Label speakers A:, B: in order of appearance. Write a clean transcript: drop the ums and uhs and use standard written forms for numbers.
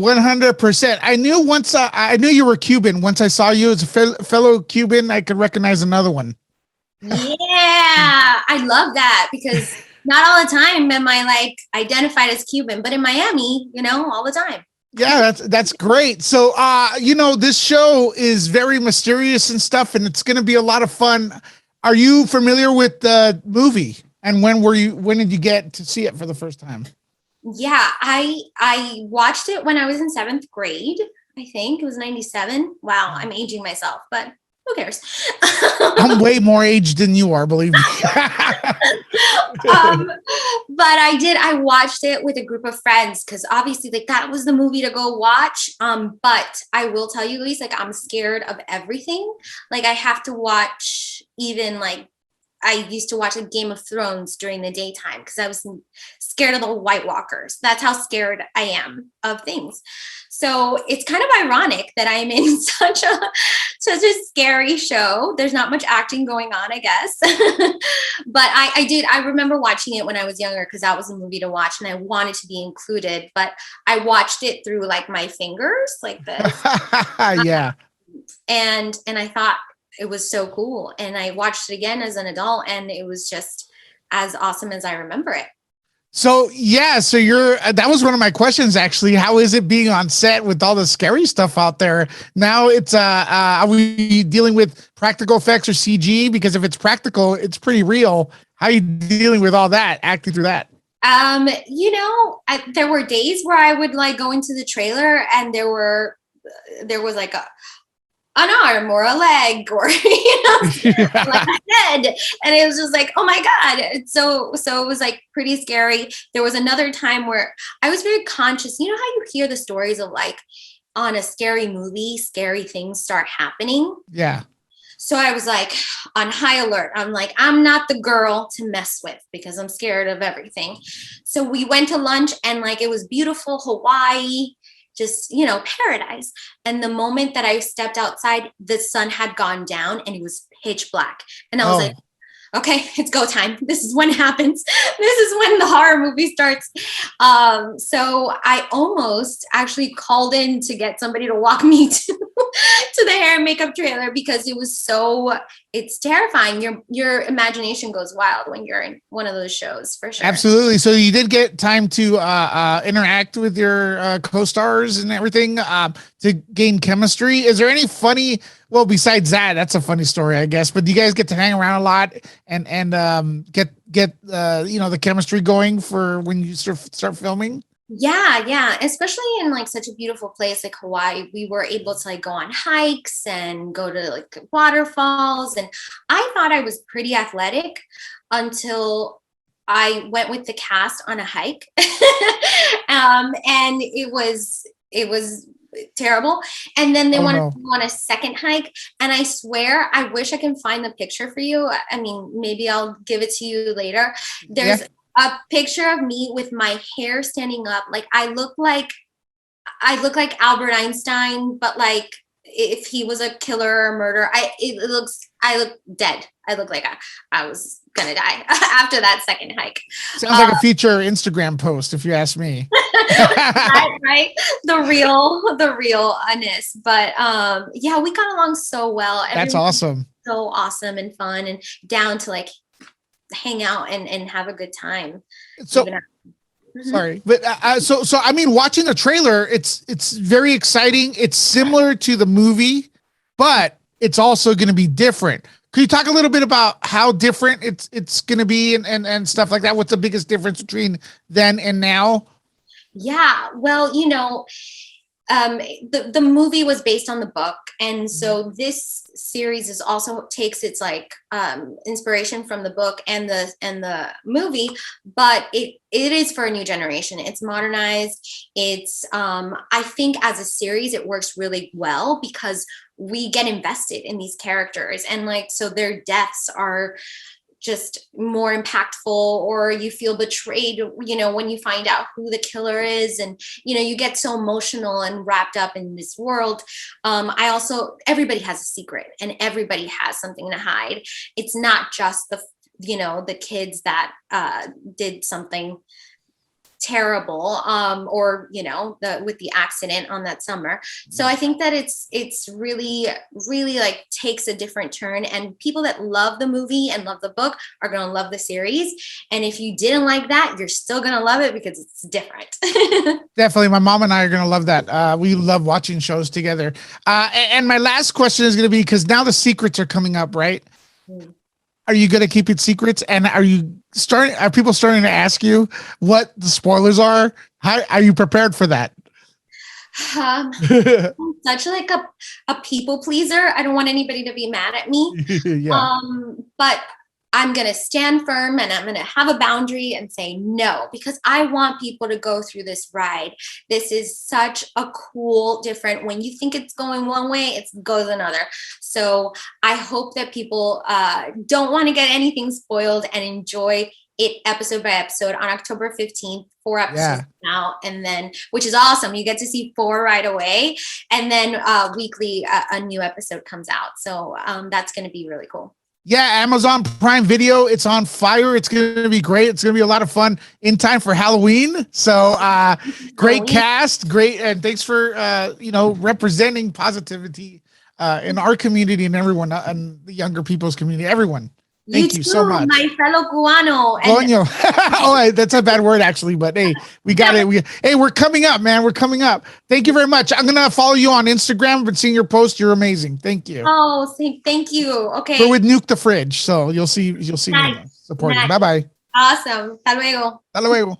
A: 100%. I knew once I knew you were Cuban. Once I saw you as a fellow Cuban, I could recognize another one.
B: Yeah, I love that because not all the time am I like identified as Cuban, but in Miami, all the time.
A: Yeah, that's great. So, this show is very mysterious and stuff, and it's going to be a lot of fun. Are you familiar with the movie? And when did you get to see it for the first time?
B: Yeah, I watched it when I was in seventh grade. I think it was 97. Wow, I'm aging myself, but who cares?
A: I'm way more aged than you are, believe me.
B: um, but I watched it with a group of friends because obviously like that was the movie to go watch. But I will tell you, Elise, like I'm scared of everything. Like I have to watch even like I used to watch a Game of Thrones during the daytime because I was scared of the White Walkers. That's how scared I am of things. So it's kind of ironic that I'm in such a scary show. There's not much acting going on, I guess. But I remember watching it when I was younger because that was a movie to watch and I wanted to be included. But I watched it through like my fingers like this.
A: Yeah.
B: And I thought it was so cool. And I watched it again as an adult and it was just as awesome as I remember it.
A: So yeah, so that was one of my questions actually. How is it being on set with all the scary stuff out there? Now it's are we dealing with practical effects or CG? Because if it's practical, it's pretty real. How are you dealing with all that, acting through that?
B: There were days where I would like go into the trailer and there was like an arm or a leg or like a head, and it was just like, oh my god. So it was like pretty scary. There was another time where I was very conscious. You know how you hear the stories of like on a scary movie scary things start happening?
A: Yeah.
B: So I was like on high alert. I'm like, I'm not the girl to mess with because I'm scared of everything. So we went to lunch and like it was beautiful Hawaii, just, paradise. And the moment that I stepped outside, the sun had gone down and it was pitch black. And I was like, okay, it's go time. This is when it happens. This is when the horror movie starts. So I almost actually called in to get somebody to walk me to the hair and makeup trailer because it's terrifying. Your imagination goes wild when you're in one of those shows, for sure.
A: Absolutely. So you did get time to interact with your co-stars and everything to gain chemistry. Is there any funny? Well, besides that's a funny story, I guess. But do you guys get to hang around a lot and get the chemistry going for when you start filming?
B: Yeah. Especially in like such a beautiful place like Hawaii, we were able to like go on hikes and go to like waterfalls. And I thought I was pretty athletic until I went with the cast on a hike. And it was terrible. And then they wanted to go on a second hike. And I swear, I wish I can find the picture for you. I mean, maybe I'll give it to you later. There's a picture of me with my hair standing up. Like I look like Albert Einstein, but like if he was a killer or murderer, I look dead. I look like I was gonna die after that second hike.
A: Sounds like a future Instagram post, if you ask me.
B: right? The realness. But yeah, we got along so well.
A: That's awesome.
B: So awesome and fun and down to like hang out and have a good time.
A: So sorry, but so I mean, watching the trailer, it's very exciting. It's similar to the movie, but it's also going to be different. Could you talk a little bit about how different it's going to be and stuff like that? What's the biggest difference between then and now?
B: Yeah, well, the movie was based on the book, and so this series is also takes its like inspiration from the book and the movie, but it is for a new generation. It's modernized. It's I think as a series it works really well because we get invested in these characters, and like so their deaths are just more impactful, or you feel betrayed, when you find out who the killer is, and you get so emotional and wrapped up in this world. Everybody has a secret and everybody has something to hide. It's not just the kids that did something terrible, or with the accident on that summer. So I think that it's really like takes a different turn, and people that love the movie and love the book are going to love the series, and if you didn't like that, you're still going to love it because it's different.
A: Definitely. My mom and I are going to love that. We love watching shows together. And my last question is going to be, because now the secrets are coming up, right? Are you going to keep it secrets? And are people starting to ask you what the spoilers are? How are you prepared for that?
B: I'm such like a people pleaser. I don't want anybody to be mad at me.
A: Yeah.
B: But I'm going to stand firm, and I'm going to have a boundary and say no, because I want people to go through this ride. This is such a cool, different, when you think it's going one way, it goes another. So I hope that people don't want to get anything spoiled and enjoy it episode by episode. On October 15th, 4 episodes now, and then, which is awesome, you get to see 4 right away, and then weekly a new episode comes out. So that's going to be really cool.
A: Yeah, Amazon Prime Video. It's on fire. It's going to be great. It's going to be a lot of fun in time for Halloween. So great cast, great, and thanks for representing positivity in our community and everyone, and the younger people's community. Everyone. Thank you so much.
B: My fellow Cubano.
A: Oh, that's a bad word actually, but hey, we got it. We're coming up, man. We're coming up. Thank you very much. I'm gonna follow you on Instagram, but seeing your post, you're amazing. Thank you.
B: Oh, thank you. Okay.
A: We're with Nuke the Fridge, so you'll see me supporting. Nice. Bye bye.
B: Awesome. Hasta luego.
A: Hasta luego.